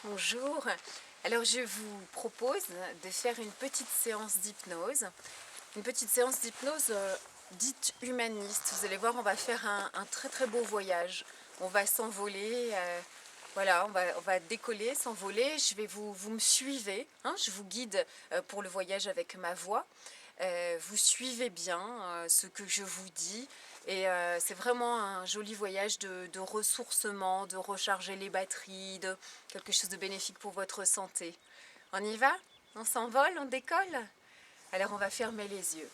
Bonjour. Alors je vous propose de faire une petite séance d'hypnose. Une petite séance d'hypnose dite humaniste. Vous allez voir, on va faire un très très beau voyage. On va s'envoler, voilà, on va décoller, s'envoler. Vous me suivez, hein, je vous guide pour le voyage avec ma voix. Vous suivez bien ce que je vous dis et c'est vraiment un joli voyage de ressourcement, de recharger les batteries, de quelque chose de bénéfique pour votre santé. On y va? On s'envole? On décolle? Alors on va fermer les yeux.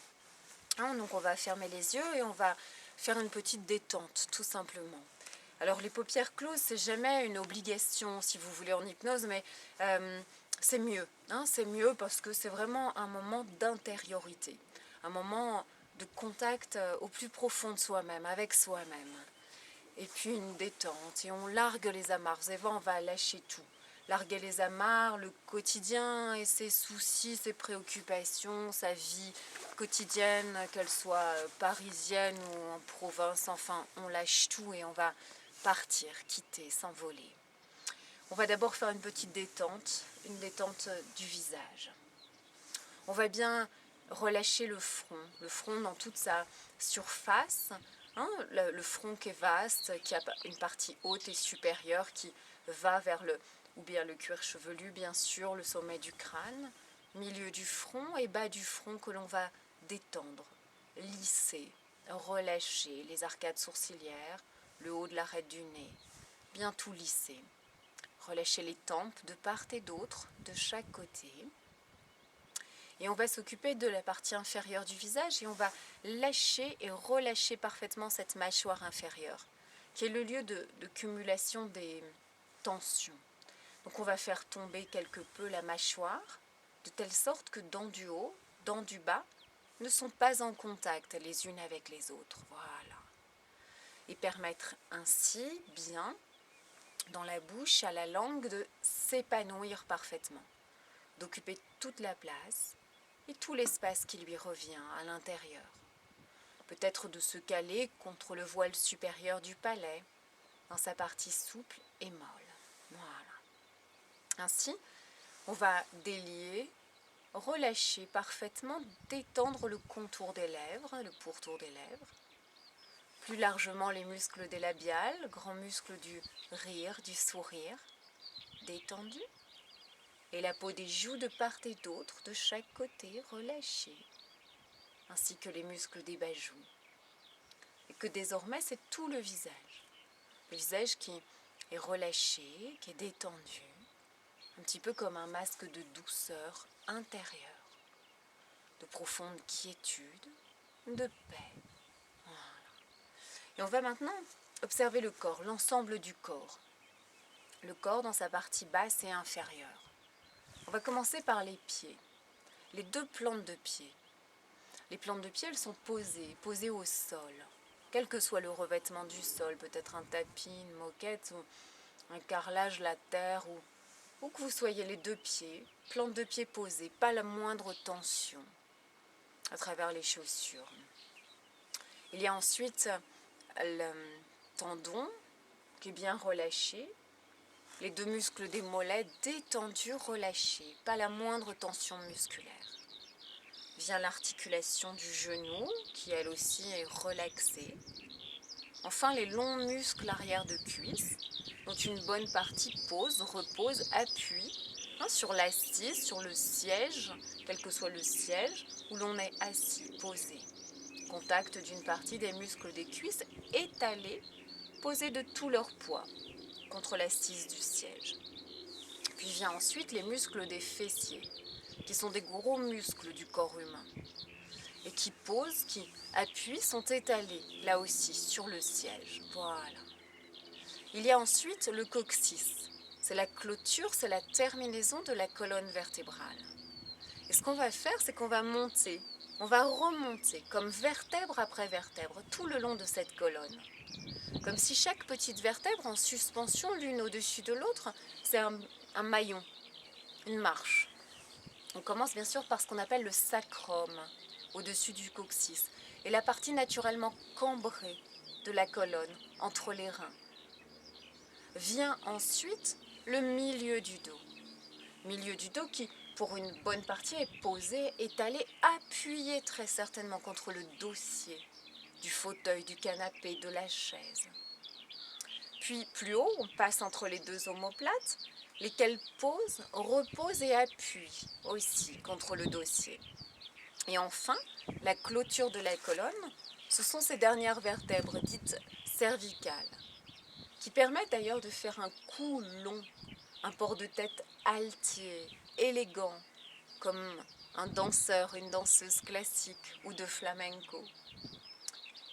Hein, donc on va fermer les yeux et on va faire une petite détente tout simplement. Alors les paupières closes, c'est jamais une obligation si vous voulez en hypnose, mais c'est mieux. Hein, c'est mieux parce que c'est vraiment un moment d'intériorité, un moment de contact au plus profond de soi-même, avec soi-même. Et puis une détente et on largue les amarres. Vous allez voir, on va lâcher tout. Larguer les amarres, le quotidien et ses soucis, ses préoccupations, sa vie quotidienne, qu'elle soit parisienne ou en province, enfin, on lâche tout et on va partir, quitter, s'envoler. On va d'abord faire une détente du visage. On va bien relâcher le front dans toute sa surface, hein, le front qui est vaste, qui a une partie haute et supérieure qui va vers ou bien le cuir chevelu, bien sûr, le sommet du crâne, milieu du front et bas du front que l'on va détendre, lisser, relâcher les arcades sourcilières, le haut de l'arête du nez, bien tout lisser. Relâcher les tempes de part et d'autre, de chaque côté. Et on va s'occuper de la partie inférieure du visage et on va lâcher et relâcher parfaitement cette mâchoire inférieure, qui est le lieu de cumulation des tensions. Donc on va faire tomber quelque peu la mâchoire, de telle sorte que dents du haut, dents du bas, ne sont pas en contact les unes avec les autres. Voilà. Et permettre ainsi bien, dans la bouche, à la langue, de s'épanouir parfaitement, d'occuper toute la place et tout l'espace qui lui revient à l'intérieur. Peut-être de se caler contre le voile supérieur du palais, dans sa partie souple et molle. Voilà. Ainsi, on va délier, relâcher parfaitement, détendre le contour des lèvres, le pourtour des lèvres, plus largement les muscles des labiales, grands muscles du rire, du sourire, détendus. Et la peau des joues de part et d'autre, de chaque côté, relâchée, ainsi que les muscles des bas-joues. Et que désormais, c'est tout le visage qui est relâché, qui est détendu, un petit peu comme un masque de douceur intérieure, de profonde quiétude, de paix. Voilà. Et on va maintenant observer le corps, l'ensemble du corps. Le corps dans sa partie basse et inférieure. On va commencer par les pieds, les deux plantes de pied. Les plantes de pied, elles sont posées au sol. Quel que soit le revêtement du sol, peut-être un tapis, une moquette ou un carrelage, la terre, ou que vous soyez les deux pieds, plantes de pied posées, pas la moindre tension à travers les chaussures. Il y a ensuite le tendon qui est bien relâché, les deux muscles des mollets détendus, relâchés, pas la moindre tension musculaire. Vient l'articulation du genou, qui elle aussi est relaxée. Enfin, les longs muscles arrière de cuisse, dont une bonne partie repose, appuie sur l'assise, sur le siège, quel que soit le siège, où l'on est assis, posé. Contact d'une partie des muscles des cuisses étalés, posés de tout leur poids contre l'assise du siège. Puis vient ensuite les muscles des fessiers, qui sont des gros muscles du corps humain, et qui posent, qui appuient, sont étalés, là aussi, sur le siège. Voilà. Il y a ensuite le coccyx. C'est la clôture, c'est la terminaison de la colonne vertébrale. Et ce qu'on va faire, c'est qu'on va monter, on va remonter, comme vertèbre après vertèbre, tout le long de cette colonne. Comme si chaque petite vertèbre en suspension, l'une au-dessus de l'autre, c'est un maillon, une marche. On commence bien sûr par ce qu'on appelle le sacrum, au-dessus du coccyx, et la partie naturellement cambrée de la colonne, entre les reins. Vient ensuite le milieu du dos. Milieu du dos qui, pour une bonne partie, est posé, étalé, appuyé très certainement contre le dossier du fauteuil, du canapé, de la chaise. Puis plus haut, on passe entre les deux omoplates, lesquelles posent, reposent et appuient aussi contre le dossier. Et enfin, la clôture de la colonne, ce sont ces dernières vertèbres dites cervicales, qui permettent d'ailleurs de faire un cou long, un port de tête altier, élégant, comme un danseur, une danseuse classique ou de flamenco.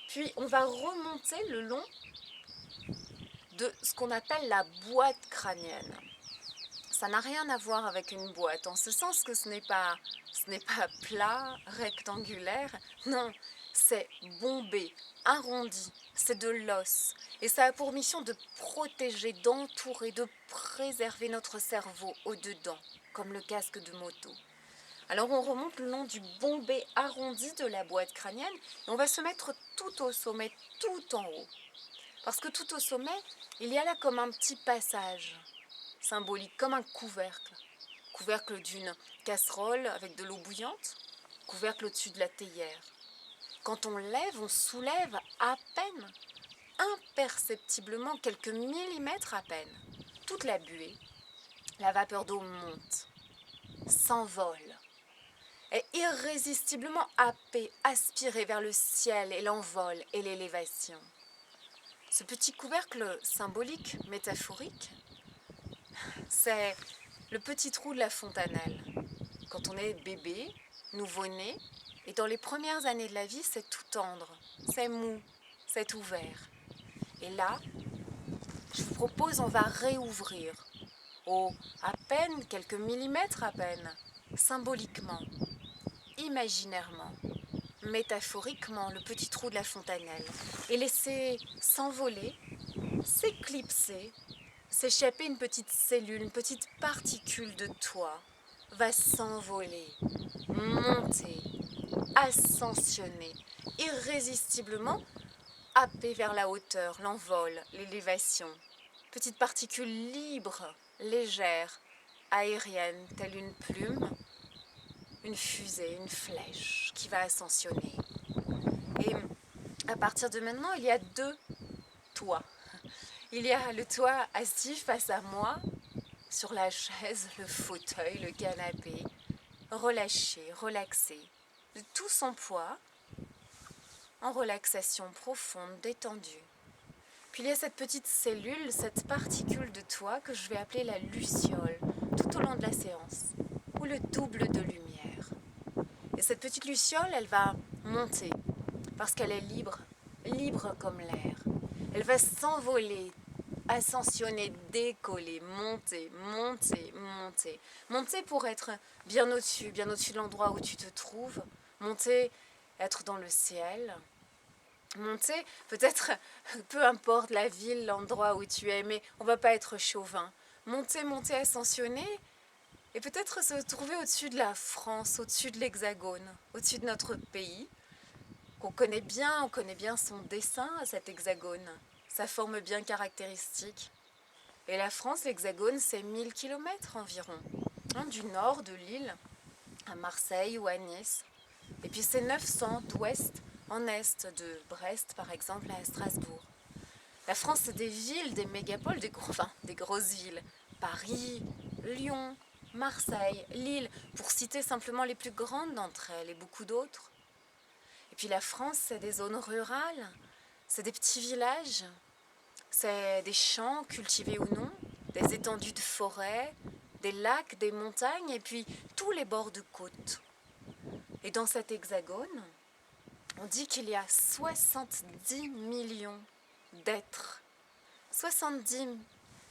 Puis on va remonter le long de ce qu'on appelle la boîte crânienne. Ça n'a rien à voir avec une boîte, en ce sens que ce n'est pas plat, rectangulaire, non, c'est bombé, arrondi, c'est de l'os. Et ça a pour mission de protéger, d'entourer, de préserver notre cerveau au-dedans, comme le casque de moto. Alors on remonte le long du bombé arrondi de la boîte crânienne et on va se mettre tout au sommet, tout en haut. Parce que tout au sommet, il y a là comme un petit passage symbolique, comme un couvercle. Couvercle d'une casserole avec de l'eau bouillante, couvercle au-dessus de la théière. Quand on lève, on soulève à peine, imperceptiblement, quelques millimètres à peine, toute la buée. La vapeur d'eau monte, s'envole, est irrésistiblement happée, aspirée vers le ciel et l'envol et l'élévation. Ce petit couvercle symbolique, métaphorique, c'est le petit trou de la fontanelle. Quand on est bébé, nouveau-né, et dans les premières années de la vie, c'est tout tendre, c'est mou, c'est ouvert. Et là, je vous propose, on va réouvrir, à peine quelques millimètres à peine, symboliquement, imaginairement, métaphoriquement, le petit trou de la fontanelle, et laisser s'envoler, s'éclipser, s'échapper une petite cellule, une petite particule de toi, va s'envoler, monter, ascensionner, irrésistiblement, happer vers la hauteur, l'envol, l'élévation. Petite particule libre, légère, aérienne, telle une plume, une fusée, une flèche qui va ascensionner. Et à partir de maintenant, il y a deux toits. Il y a le toit assis face à moi, sur la chaise, le fauteuil, le canapé, relâché, relaxé, de tout son poids, en relaxation profonde, détendue. Puis il y a cette petite cellule, cette particule de toit que je vais appeler la luciole, tout au long de la séance, ou le double de lumière. Et cette petite luciole, elle va monter, parce qu'elle est libre, libre comme l'air. Elle va s'envoler, ascensionner, décoller, monter, monter, monter. Monter pour être bien au-dessus de l'endroit où tu te trouves. Monter, être dans le ciel. Monter, peut-être, peu importe la ville, l'endroit où tu es, mais on ne va pas être chauvin. Monter, monter, ascensionner, et peut-être se trouver au-dessus de la France, au-dessus de l'Hexagone, au-dessus de notre pays, qu'on connaît bien, on connaît bien son dessin à cet hexagone, sa forme bien caractéristique. Et la France, l'Hexagone, c'est 1000 km environ, du nord de l'île à Marseille ou à Nice. Et puis c'est 900 d'ouest en est, de Brest par exemple à Strasbourg. La France, c'est des villes, des mégapoles, des grosses villes. Paris, Lyon, Marseille, Lille, pour citer simplement les plus grandes d'entre elles et beaucoup d'autres. Et puis la France, c'est des zones rurales, c'est des petits villages, c'est des champs cultivés ou non, des étendues de forêt, des lacs, des montagnes et puis tous les bords de côte. Et dans cet hexagone, on dit qu'il y a 70 millions d'êtres, 70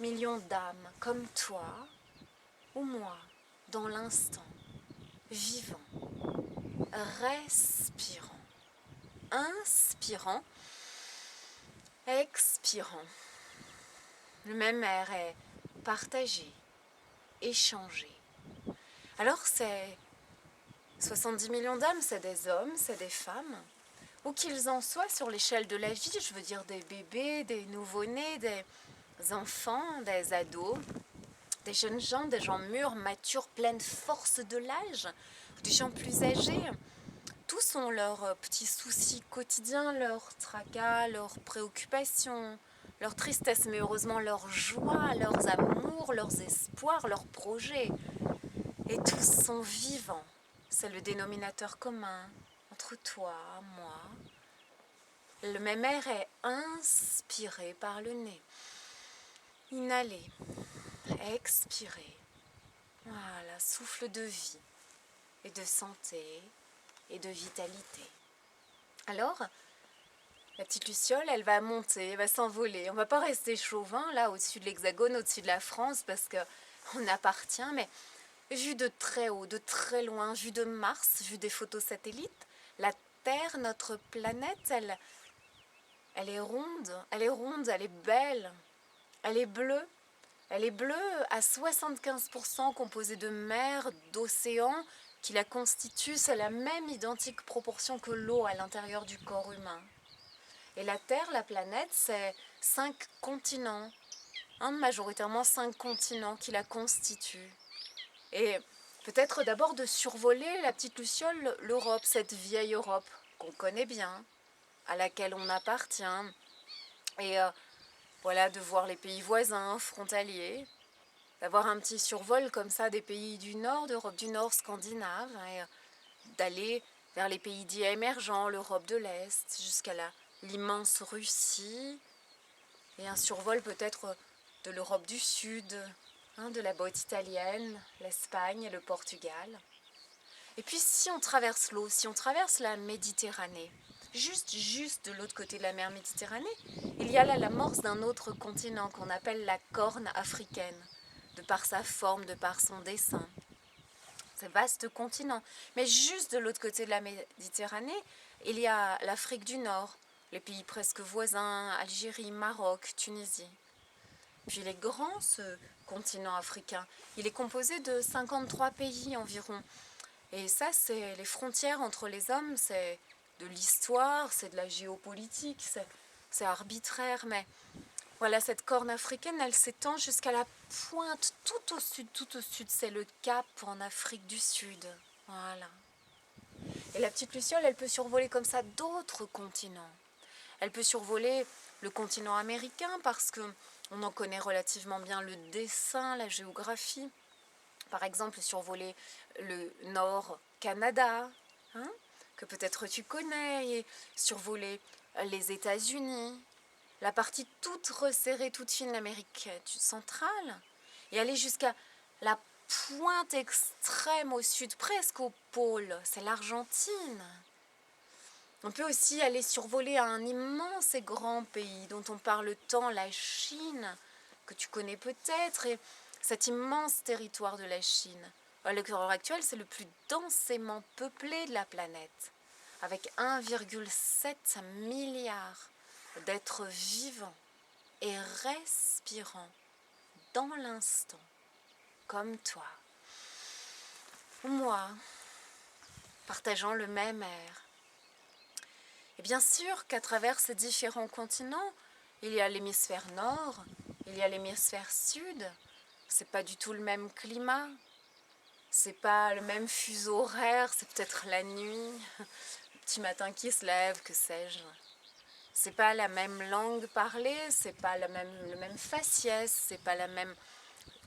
millions d'âmes comme toi ou moi, dans l'instant, vivant, respirant, inspirant, expirant. Le même air est partagé, échangé. Alors c'est 70 millions d'âmes, c'est des hommes, c'est des femmes, où qu'ils en soient sur l'échelle de la vie, je veux dire des bébés, des nouveau-nés, des enfants, des ados, des jeunes gens, des gens mûrs, matures, pleines force de l'âge, des gens plus âgés. Tous ont leurs petits soucis quotidiens, leurs tracas, leurs préoccupations, leurs tristesses, mais heureusement leurs joies, leurs amours, leurs espoirs, leurs projets. Et tous sont vivants. C'est le dénominateur commun entre toi, moi. Le même air est inspiré par le nez. Inhaler, expirer. Voilà, souffle de vie et de santé et de vitalité. Alors, la petite luciole, elle va monter, elle va s'envoler. On ne va pas rester chauvin, là, au-dessus de l'Hexagone, au-dessus de la France, parce qu'on appartient, mais vu de très haut, de très loin, vu de Mars, vu des photos satellites, la Terre, notre planète, elle est ronde, elle est ronde, elle est belle, elle est bleue. Elle est bleue à 75% composée de mer, d'océan, qui la constituent. C'est la même identique proportion que l'eau à l'intérieur du corps humain. Et la Terre, la planète, c'est 5 continents, majoritairement 5 continents qui la constituent. Et peut-être d'abord de survoler la petite luciole, l'Europe, cette vieille Europe qu'on connaît bien, à laquelle on appartient. Et voilà, de voir les pays voisins, frontaliers, d'avoir un petit survol comme ça des pays du Nord, d'Europe du Nord, scandinave, et d'aller vers les pays dits émergents, l'Europe de l'Est, jusqu'à l'immense Russie, et un survol peut-être de l'Europe du Sud, de la botte italienne, l'Espagne et le Portugal. Et puis si on traverse l'eau, si on traverse la Méditerranée, juste de l'autre côté de la mer Méditerranée, il y a là l'amorce d'un autre continent qu'on appelle la Corne africaine, de par sa forme, de par son dessin. C'est un vaste continent. Mais juste de l'autre côté de la Méditerranée, il y a l'Afrique du Nord, les pays presque voisins, Algérie, Maroc, Tunisie. Puis il est grand, ce continent africain. Il est composé de 53 pays environ. Et ça, c'est les frontières entre les hommes, c'est de l'histoire, c'est de la géopolitique, c'est arbitraire, mais voilà, cette corne africaine, elle s'étend jusqu'à la pointe, tout au sud, c'est le Cap en Afrique du Sud. Voilà. Et la petite luciole, elle peut survoler comme ça d'autres continents. Elle peut survoler le continent américain parce que on en connaît relativement bien le dessin, la géographie. Par exemple, survoler le Nord Canada, que peut-être tu connais, et survoler les États-Unis, la partie toute resserrée, toute fine de l'Amérique centrale, et aller jusqu'à la pointe extrême au sud, presque au pôle, c'est l'Argentine. On peut aussi aller survoler un immense et grand pays dont on parle tant, la Chine, que tu connais peut-être, et cet immense territoire de la Chine. À l'heure actuelle, c'est le plus densément peuplé de la planète, avec 1,7 milliard d'êtres vivants et respirant dans l'instant, comme toi ou moi, partageant le même air. Et bien sûr qu'à travers ces différents continents, il y a l'hémisphère nord, il y a l'hémisphère sud. C'est pas du tout le même climat, c'est pas le même fuseau horaire, c'est peut-être la nuit, le petit matin qui se lève, que sais-je. C'est pas la même langue parlée, c'est pas le même faciès, c'est pas la même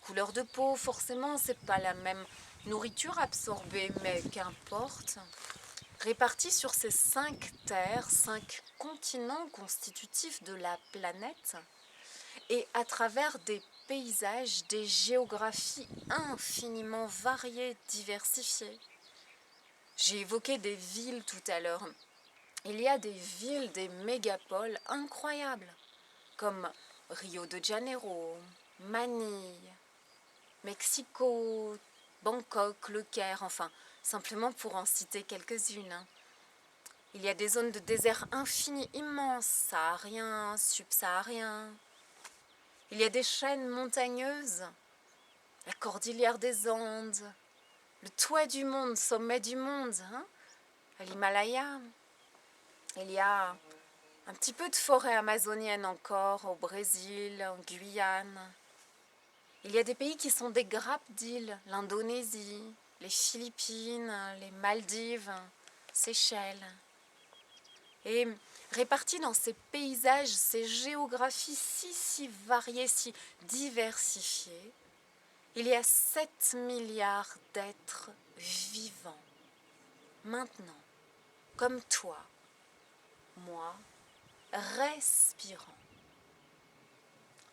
couleur de peau forcément, c'est pas la même nourriture absorbée, mais qu'importe. Répartis sur ces 5 terres, 5 continents constitutifs de la planète, et à travers des paysages, des géographies infiniment variées, diversifiées. J'ai évoqué des villes tout à l'heure. Il y a des villes, des mégapoles incroyables, comme Rio de Janeiro, Manille, Mexico, Bangkok, Le Caire, enfin, simplement pour en citer quelques-unes. Il y a des zones de désert infini, immenses, sahariens, subsahariens. Il y a des chaînes montagneuses, la cordillère des Andes, le toit du monde, sommet du monde, l'Himalaya. Il y a un petit peu de forêt amazonienne encore au Brésil, en Guyane. Il y a des pays qui sont des grappes d'îles, l'Indonésie, les Philippines, les Maldives, Seychelles. Et répartis dans ces paysages, ces géographies si variées, si diversifiées, il y a 7 milliards d'êtres vivants, maintenant, comme toi, moi, respirant,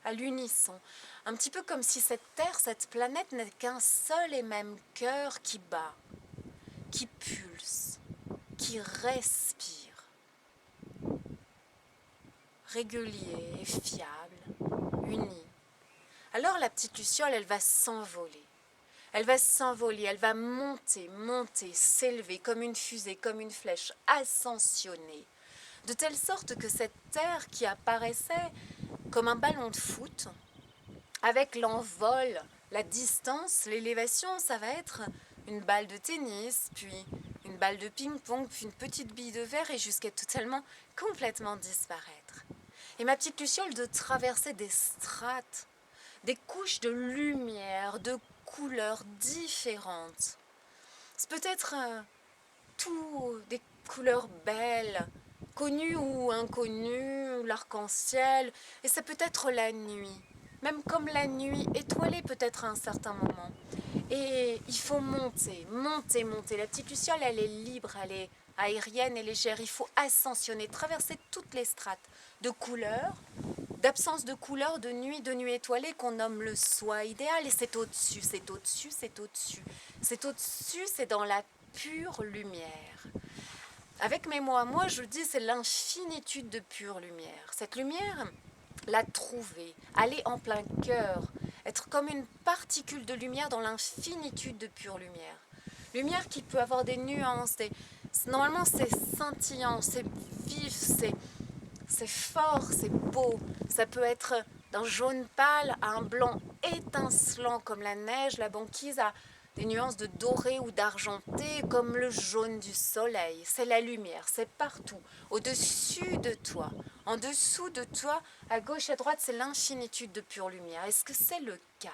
à l'unisson, un petit peu comme si cette terre, cette planète n'est qu'un seul et même cœur qui bat, qui pulse, qui respire, régulier et fiable, uni. Alors la petite luciole, elle va s'envoler. Elle va s'envoler, elle va monter, s'élever comme une fusée, comme une flèche, ascensionner. De telle sorte que cette terre qui apparaissait comme un ballon de foot, avec l'envol, la distance, l'élévation, ça va être une balle de tennis, puis une balle de ping-pong, puis une petite bille de verre et jusqu'à totalement, complètement disparaître. Et ma petite luciole de traverser des strates, des couches de lumière, de couleurs différentes. C'est peut-être tout des couleurs belles, connues ou inconnues, l'arc-en-ciel, et ça peut être la nuit, même comme la nuit étoilée peut-être à un certain moment. Et il faut monter. La petite luciole, elle est libre, elle est aérienne et légère. Il faut ascensionner, traverser toutes les strates de couleurs, d'absence de couleurs, de nuit étoilée qu'on nomme le soi idéal. Et c'est au-dessus, c'est au-dessus, c'est au-dessus. C'est au-dessus, c'est dans la pure lumière. Avec mes mots à moi, je dis c'est l'infinitude de pure lumière. Cette lumière, la trouver, aller en plein cœur, être comme une particule de lumière dans l'infinitude de pure lumière. Lumière qui peut avoir des nuances, normalement c'est scintillant, c'est vif, c'est fort, c'est beau. Ça peut être d'un jaune pâle à un blanc étincelant comme la neige, la banquise, à des nuances de doré ou d'argenté comme le jaune du soleil. C'est la lumière, c'est partout, au-dessus de toi, en dessous de toi, à gauche, à droite, c'est l'infinitude de pure lumière. Est-ce que c'est le cas?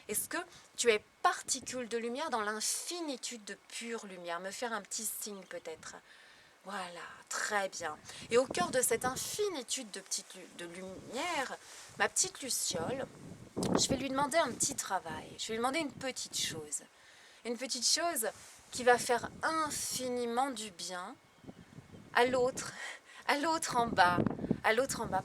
Est-ce que tu es particule de lumière dans l'infinitude de pure lumière? Me faire un petit signe peut-être. Voilà, très bien. Et au cœur de cette infinitude de lumière, ma petite luciole, je vais lui demander un petit travail. Je vais lui demander une petite chose. Une petite chose qui va faire infiniment du bien à l'autre en bas,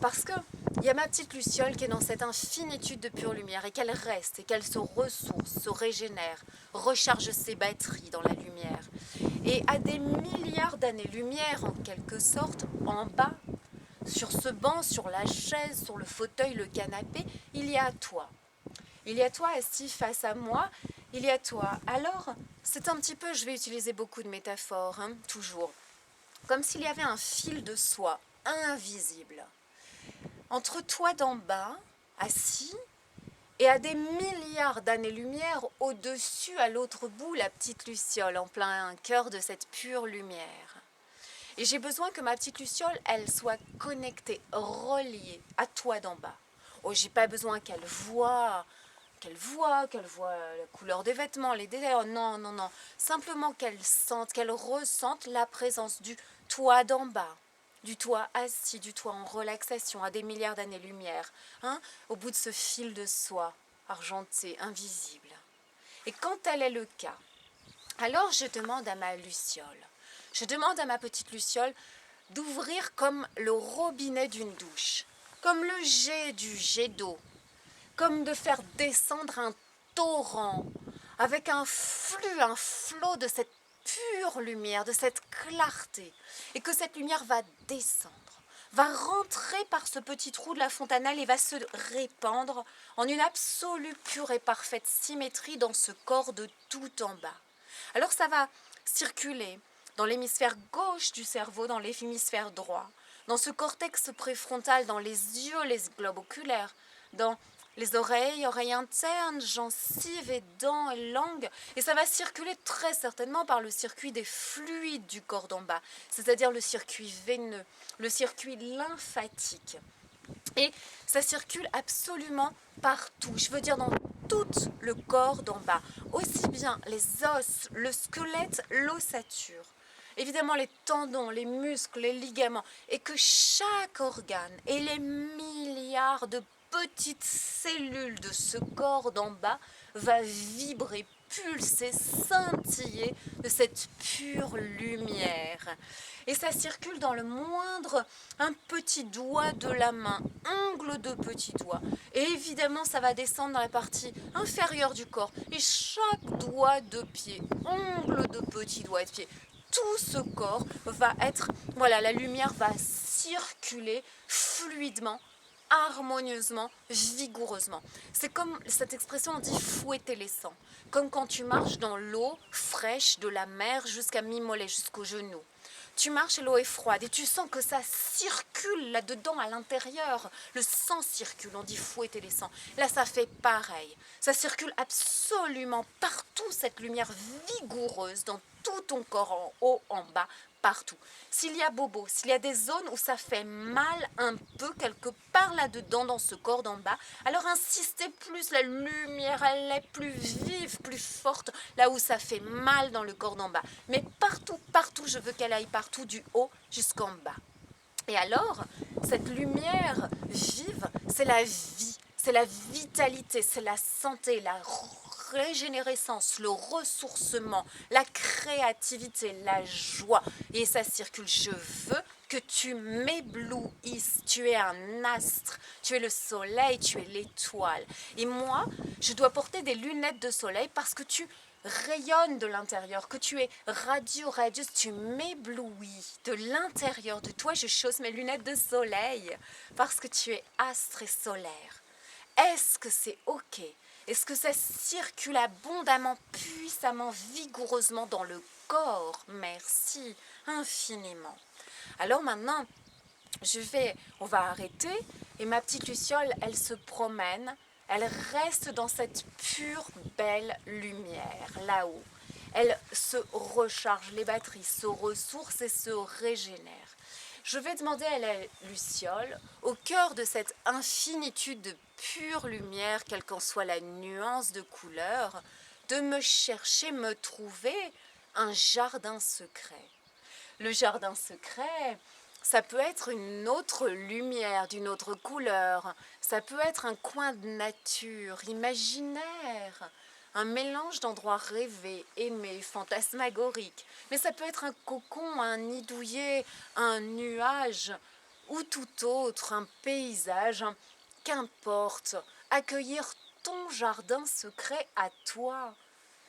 parce que il y a ma petite luciole qui est dans cette infinitude de pure lumière et qu'elle reste et qu'elle se ressource, se régénère, recharge ses batteries dans la lumière. Et à des milliards d'années-lumière, en quelque sorte, en bas, sur ce banc, sur la chaise, sur le fauteuil, le canapé, il y a toi. Il y a toi assis face à moi, il y a toi. Alors, c'est un petit peu, je vais utiliser beaucoup de métaphores, toujours. Comme s'il y avait un fil de soie invisible entre toi d'en bas, assis, et à des milliards d'années-lumière au-dessus, à l'autre bout, la petite luciole en plein cœur de cette pure lumière. Et j'ai besoin que ma petite luciole, elle soit connectée, reliée à toi d'en bas. Oh, j'ai pas besoin qu'elle voie la couleur des vêtements, les détails. Oh, non. Simplement qu'elle sente, qu'elle ressente la présence du toi d'en bas, du toi assis, du toi en relaxation, à des milliards d'années-lumière, au bout de ce fil de soie, argenté, invisible. Et quand tel est le cas, alors je demande à ma luciole, je demande à ma petite luciole d'ouvrir comme le robinet d'une douche, comme le jet du jet d'eau, comme de faire descendre un torrent avec un flux, un flot de cette pure lumière, de cette clarté, et que cette lumière va descendre, va rentrer par ce petit trou de la fontanelle et va se répandre en une absolue pure et parfaite symétrie dans ce corps de tout en bas. Alors ça va circuler dans l'hémisphère gauche du cerveau, dans l'hémisphère droit, dans ce cortex préfrontal, dans les yeux, les globes oculaires, dans les oreilles internes, gencives et dents et langue. Et ça va circuler très certainement par le circuit des fluides du corps d'en bas, c'est-à-dire le circuit veineux, le circuit lymphatique. Et ça circule absolument partout, je veux dire dans tout le corps d'en bas, aussi bien les os, le squelette, l'ossature. Évidemment les tendons, les muscles, les ligaments, et que chaque organe et les milliards de petites cellules de ce corps d'en bas va vibrer, pulser, scintiller de cette pure lumière. Et ça circule dans le moindre, un petit doigt de la main, ongle de petit doigt. Et évidemment, ça va descendre dans la partie inférieure du corps. Et chaque doigt de pied, ongle de petit doigt de pied, tout ce corps va être, voilà, la lumière va circuler fluidement, harmonieusement, vigoureusement. C'est comme cette expression, on dit fouetter les sangs. Comme quand tu marches dans l'eau fraîche de la mer jusqu'à mi-mollet, jusqu'au genou. Tu marches et l'eau est froide et tu sens que ça circule là-dedans à l'intérieur. Le sang circule, on dit fouetter les sangs. Là, ça fait pareil. Ça circule absolument partout, cette lumière vigoureuse dans tout ton corps, en haut, en bas, partout. S'il y a bobo, s'il y a des zones où ça fait mal un peu quelque part là-dedans dans ce corps d'en bas, alors insistez plus, la lumière elle est plus vive, plus forte, là où ça fait mal dans le corps d'en bas. Mais partout, partout, je veux qu'elle aille partout du haut jusqu'en bas. Et alors, cette lumière vive, c'est la vie, c'est la vitalité, c'est la santé, la régénérescence, le ressourcement, la créativité, la joie. Et ça circule. Je veux que tu m'éblouisses. Tu es un astre, tu es le soleil, tu es l'étoile. Et moi, je dois porter des lunettes de soleil parce que tu rayonnes de l'intérieur, que tu es radieuse, tu m'éblouis de l'intérieur de toi. Je chausse mes lunettes de soleil parce que tu es astre et solaire. Est-ce que c'est OK? Est-ce que ça circule abondamment, puissamment, vigoureusement dans le corps? Merci infiniment. Alors maintenant, on va arrêter et ma petite Luciole, elle se promène, elle reste dans cette pure belle lumière là-haut. Elle se recharge les batteries, se ressource et se régénère. Je vais demander à la Luciole, au cœur de cette infinitude de pure lumière, quelle qu'en soit la nuance de couleur, de me chercher, me trouver un jardin secret. Le jardin secret, ça peut être une autre lumière, d'une autre couleur. Ça peut être un coin de nature, imaginaire. Un mélange d'endroits rêvés, aimés, fantasmagoriques. Mais ça peut être un cocon, un nid douillet, un nuage ou tout autre, un paysage. Qu'importe, accueillir ton jardin secret à toi,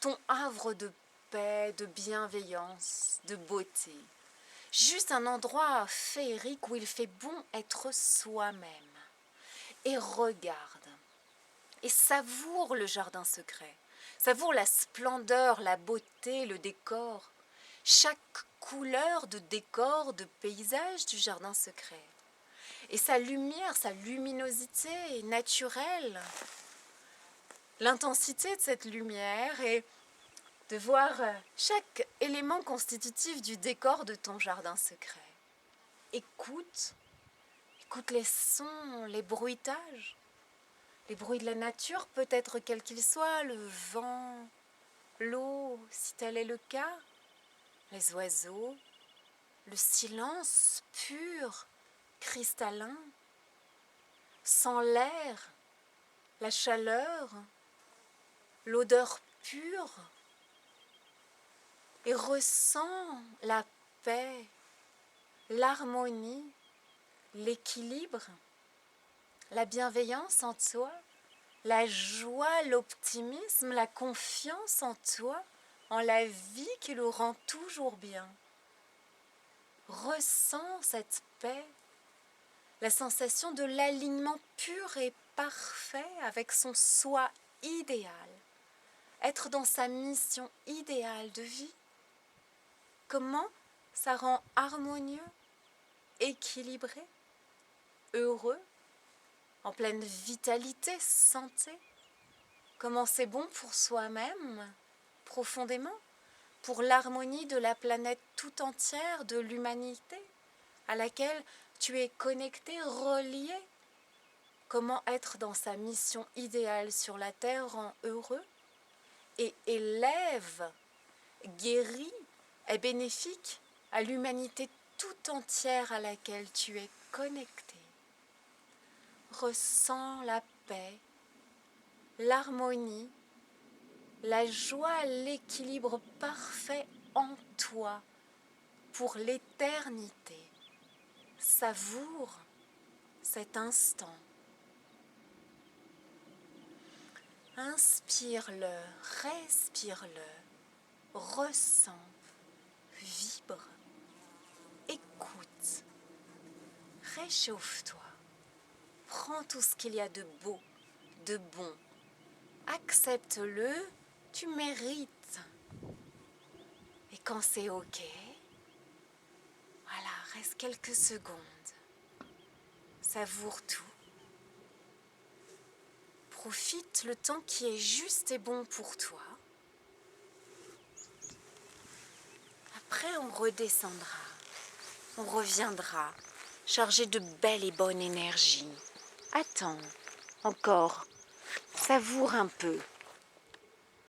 ton havre de paix, de bienveillance, de beauté. Juste un endroit féerique où il fait bon être soi-même. Et regarde, et savoure le jardin secret. Savoure la splendeur, la beauté, le décor. Chaque couleur de décor, de paysage du jardin secret. Et sa lumière, sa luminosité naturelle. L'intensité de cette lumière et de voir chaque élément constitutif du décor de ton jardin secret. Écoute les sons, les bruitages, les bruits de la nature, peut-être quel qu'il soit, le vent, l'eau, si tel est le cas, les oiseaux, le silence pur, cristallin, sans l'air, la chaleur, l'odeur pure, et ressens la paix, l'harmonie, l'équilibre, la bienveillance en toi, la joie, l'optimisme, la confiance en toi, en la vie qui le rend toujours bien. Ressens cette paix, la sensation de l'alignement pur et parfait avec son soi idéal, être dans sa mission idéale de vie. Comment ça rend harmonieux, équilibré, heureux, en pleine vitalité, santé. Comment c'est bon pour soi-même, profondément, pour l'harmonie de la planète tout entière, de l'humanité, à laquelle tu es connecté, relié. comment être dans sa mission idéale sur la terre, rend heureux et élève, guérit, est bénéfique à l'humanité tout entière à laquelle tu es connecté. Ressens la paix, l'harmonie, la joie, l'équilibre parfait en toi pour l'éternité. Savoure cet instant. Inspire-le, respire-le, ressens, vibre, écoute, réchauffe-toi, prends tout ce qu'il y a de beau, de bon, accepte-le, tu mérites. Et quand c'est ok, voilà, reste quelques secondes, savoure tout. Profite le temps qui est juste et bon pour toi. Après, on redescendra, on reviendra, chargé de belle et bonne énergie. Attends, encore, savoure un peu.